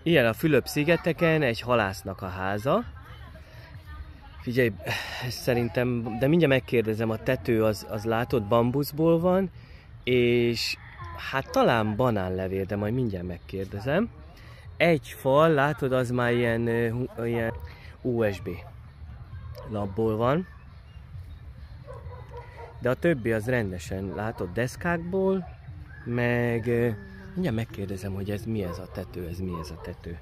Ilyen a Fülöp-szigeteken egy halásznak a háza. Figyelj, szerintem, de mindjárt megkérdezem, a tető az látod bambuszból van, és hát talán banánlevél, de majd mindjárt megkérdezem. Egy fal, látod, az már ilyen USB lapból van. De a többi az rendesen, látod, deszkákból, meg mindjárt megkérdezem, hogy ez mi ez a tető,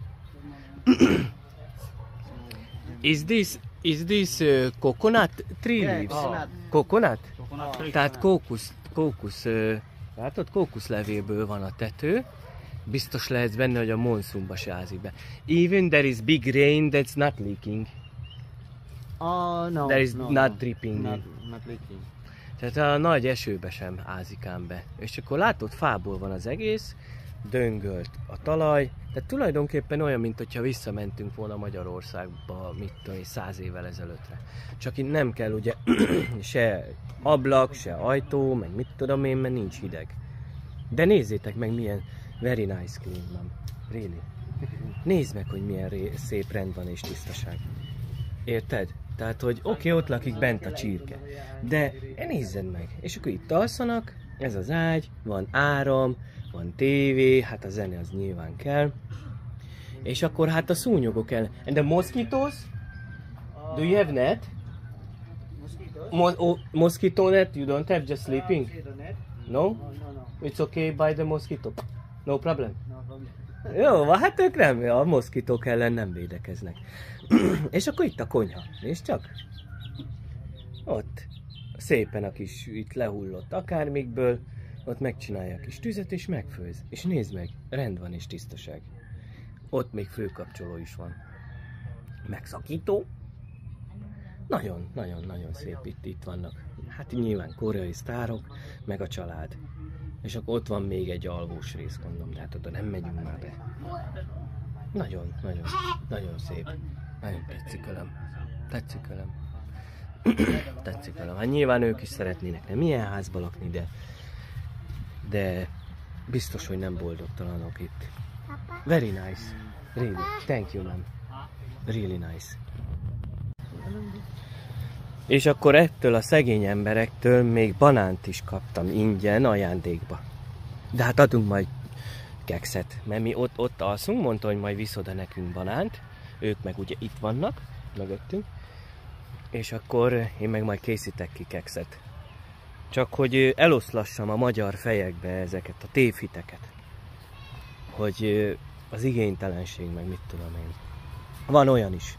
Is this coconut tree leaves? Coconut? Tehát kókusz, látod, kókuszlevélből van a tető. Biztos lehetsz benne, hogy a monszunba se ázik be. Even there is big rain, that's not leaking. No. There is no, not dripping. Not leaking. Tehát a nagy esőbe sem ázik ám be. És akkor látod, fából van az egész, döngölt a talaj, tehát tulajdonképpen olyan, mint hogyha visszamentünk volna Magyarországba, mit tudom, 100 évvel ezelőttre. Csak itt nem kell ugye se ablak, se ajtó, meg mit tudom én, mert nincs hideg. De nézzétek meg, milyen very nice clean van. Really. Nézd meg, hogy milyen szép rend van és tisztaság. Érted? Tehát, hogy oké, ott lakik bent a csirke. De nézzed meg. És akkor itt alszanak, ez az ágy, van áram, van tévé, hát a zene az nyilván kell. És akkor hát a szúnyogok el. And the mosquitoes? Do you have net? Mosquito net? You don't have, just sleeping? No? It's okay by the mosquito? No problem? Jó, hát ők nem, a moszkitók ellen nem védekeznek. És akkor itt a konyha, nézd csak. Ott szépen a kis itt lehullott akármikből, ott megcsinálja a kis tüzet és megfőz. És nézd meg, rend van és tisztaság. Ott még főkapcsoló is van. Megszakító. Nagyon szép itt vannak. Hát nagyon koreai sztárok, meg a család. És akkor ott van még egy alvós rész, gondolom, de hát oda nem megyünk már be. Nagyon szép. Nagyon tetszik velem. Hát nyilván ők is szeretnének nem ilyen házba lakni, de biztos, hogy nem boldogtalanok itt. Very nice. Really. Thank you, ma'am. Really nice. És akkor ettől a szegény emberektől még banánt is kaptam ingyen ajándékba. De hát adunk majd kekszet, mert mi ott alszunk, mondta, hogy majd visz oda nekünk banánt. Ők meg ugye itt vannak, mögöttünk. És akkor én meg majd készítek ki kekszet. Csak hogy eloszlassam a magyar fejekbe ezeket a tévhiteket. Hogy az igénytelenség meg mit tudom én. Van olyan is.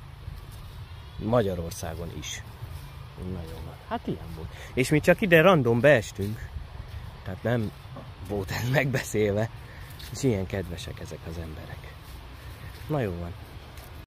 Magyarországon is. Nagyon van. Hát ilyen volt. És mi csak ide random beestünk. Tehát nem volt ez megbeszélve. És ilyen kedvesek ezek az emberek. Na jó van.